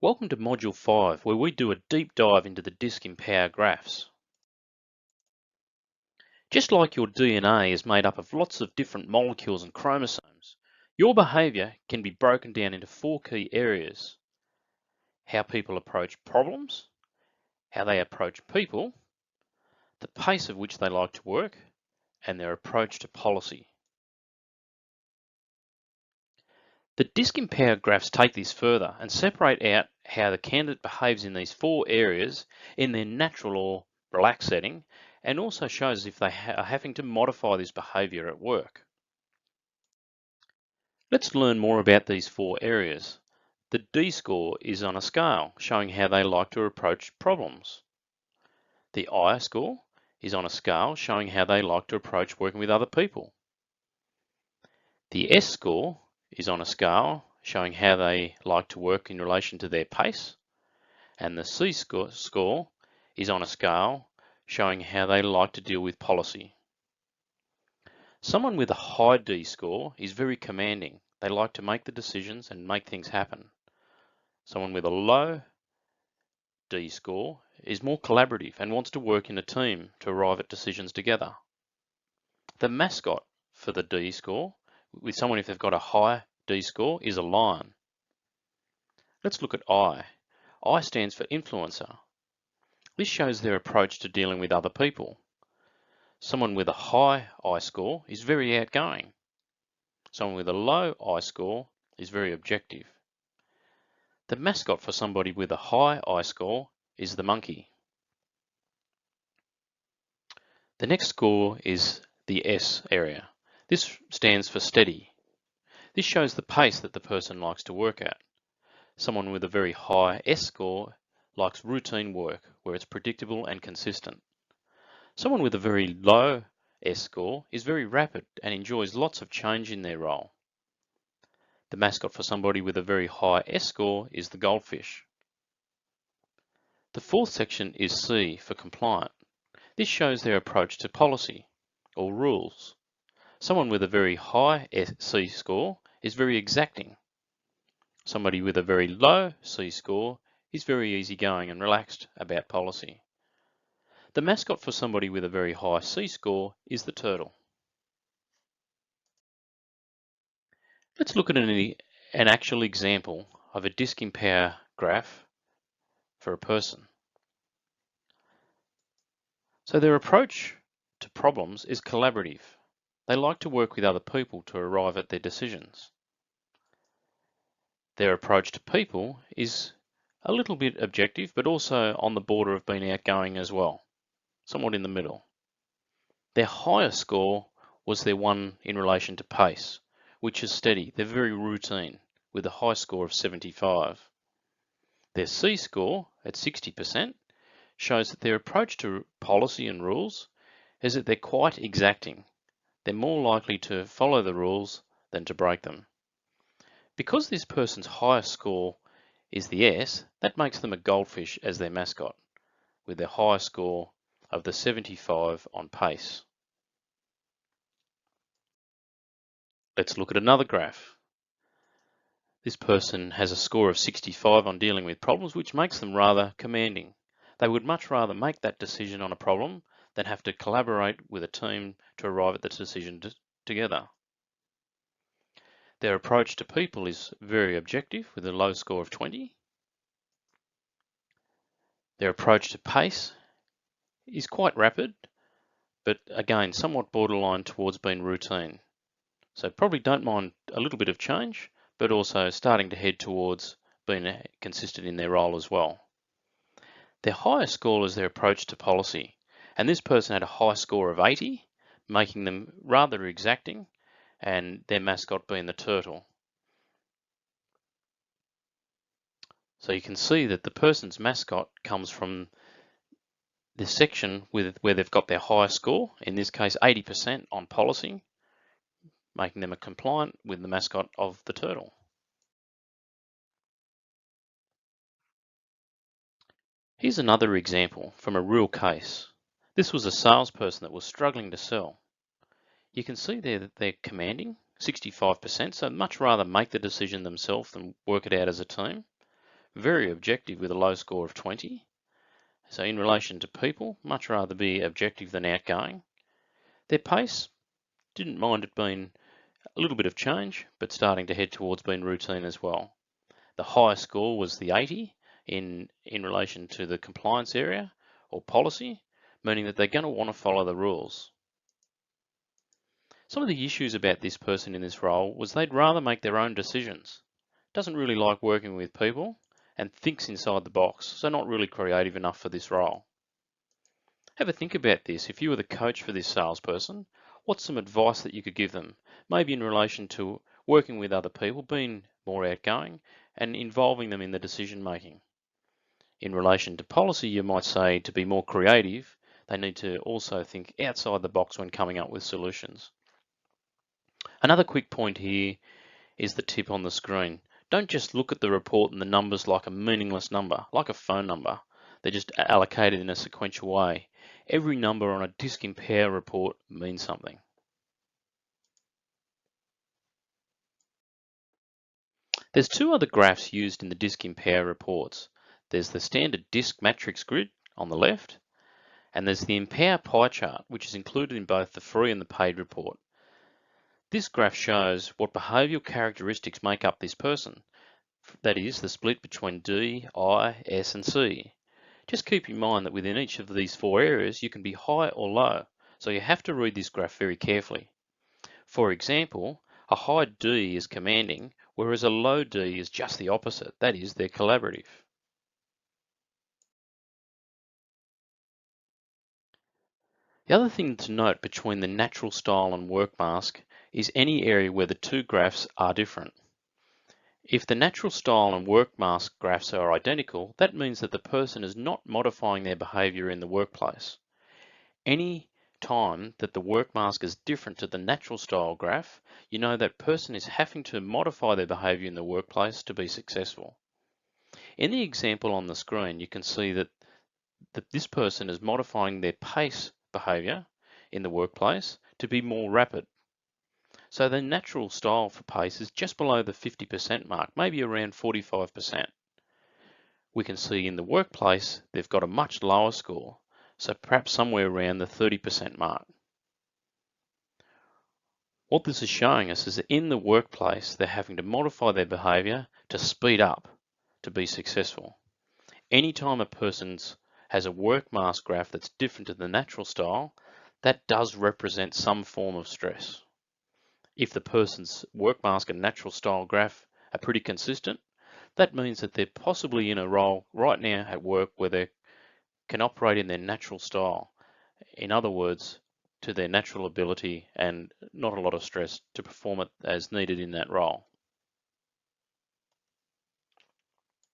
Welcome to Module 5, where we do a deep dive into the disk in power graphs. Just like your DNA is made up of lots of different molecules and chromosomes, your behaviour can be broken down into four key areas: how people approach problems, how they approach people, the pace at which they like to work, and their approach to policy. The disk in power graphs take this further and separate out how the candidate behaves in these four areas in their natural or relaxed setting, and also shows if they are having to modify this behaviour at work. Let's learn more about these four areas. The D score is on a scale showing how they like to approach problems. The I score is on a scale showing how they like to approach working with other people. The S score is on a scale showing how they like to work in relation to their pace, and the C score is on a scale showing how they like to deal with policy. Someone with a high D score is very commanding. They like to make the decisions and make things happen. Someone with a low D score is more collaborative and wants to work in a team to arrive at decisions together. The mascot for the D score, with someone if they've got a high D score, is a lion. Let's look at I. I stands for influencer. This shows their approach to dealing with other people. Someone with a high I score is very outgoing. Someone with a low I score is very objective. The mascot for somebody with a high I score is the monkey. The next score is the S area. This stands for steady. This shows the pace that the person likes to work at. Someone with a very high S score likes routine work where it's predictable and consistent. Someone with a very low S score is very rapid and enjoys lots of change in their role. The mascot for somebody with a very high S score is the goldfish. The fourth section is C for compliant. This shows their approach to policy or rules. Someone with a very high C score is very exacting. Somebody with a very low C score is very easygoing and relaxed about policy. The mascot for somebody with a very high C score is the turtle. Let's look at an actual example of a disk in power graph for a person. So their approach to problems is collaborative. They like to work with other people to arrive at their decisions. Their approach to people is a little bit objective, but also on the border of being outgoing as well, somewhat in the middle. Their highest score was their one in relation to pace, which is steady. They're very routine, with a high score of 75. Their C score at 60% shows that their approach to policy and rules is that they're quite exacting. They're more likely to follow the rules than to break them. Because this person's highest score is the S, that makes them a goldfish as their mascot, with their highest score of the 75 on pace. Let's look at another graph. This person has a score of 65 on dealing with problems, which makes them rather commanding. They would much rather make that decision on a problem than have to collaborate with a team to arrive at the decision together. Their approach to people is very objective with a low score of 20. Their approach to pace is quite rapid, but again, somewhat borderline towards being routine. So probably don't mind a little bit of change, but also starting to head towards being consistent in their role as well. Their highest score is their approach to policy, and this person had a high score of 80, making them rather exacting, and their mascot being the turtle. So you can see that the person's mascot comes from this section where they've got their highest score, in this case 80% on policy, making them a compliant with the mascot of the turtle. Here's another example from a real case. This was a salesperson that was struggling to sell. You can see there that they're commanding, 65%, so much rather make the decision themselves than work it out as a team. very objective with a low score of 20. So in relation to people, much rather be objective than outgoing. Their pace, didn't mind it being a little bit of change, but starting to head towards being routine as well. The highest score was the 80 in relation to the compliance area or policy, meaning that they're going to want to follow the rules. Some of the issues about this person in this role was they'd rather make their own decisions. Doesn't really like working with people and thinks inside the box, so not really creative enough for this role. Have a think about this. If you were the coach for this salesperson, what's some advice that you could give them? Maybe in relation to working with other people, being more outgoing, and involving them in the decision making. In relation to policy, you might say to be more creative, they need to also think outside the box when coming up with solutions. Another quick point here is the tip on the screen. Don't just look at the report and the numbers like a meaningless number, like a phone number. They're just allocated in a sequential way. Every number on a disk impair report means something. There's two other graphs used in the disk impair reports. There's the standard disk matrix grid on the left, and there's the impair pie chart, which is included in both the free and the paid report. This graph shows what behavioural characteristics make up this person. That is, the split between D, I, S and C. Just keep in mind that within each of these four areas you can be high or low, so you have to read this graph very carefully. For example, a high D is commanding, whereas a low D is just the opposite, that is, they're collaborative. The other thing to note between the natural style and work mask is any area where the two graphs are different. If the natural style and work mask graphs are identical, that means that the person is not modifying their behaviour in the workplace. Any time that the work mask is different to the natural style graph, you know that person is having to modify their behaviour in the workplace to be successful. In the example on the screen, you can see that this person is modifying their pace behaviour in the workplace to be more rapid. So the natural style for pace is just below the 50% mark, maybe around 45%. We can see in the workplace, they've got a much lower score, so perhaps somewhere around the 30% mark. What this is showing us is that in the workplace, they're having to modify their behaviour to speed up to be successful. Anytime a person has a work mask graph that's different to the natural style, that does represent some form of stress. If the person's work mask and natural style graph are pretty consistent, that means that they're possibly in a role right now at work where they can operate in their natural style. In other words, to their natural ability and not a lot of stress to perform it as needed in that role.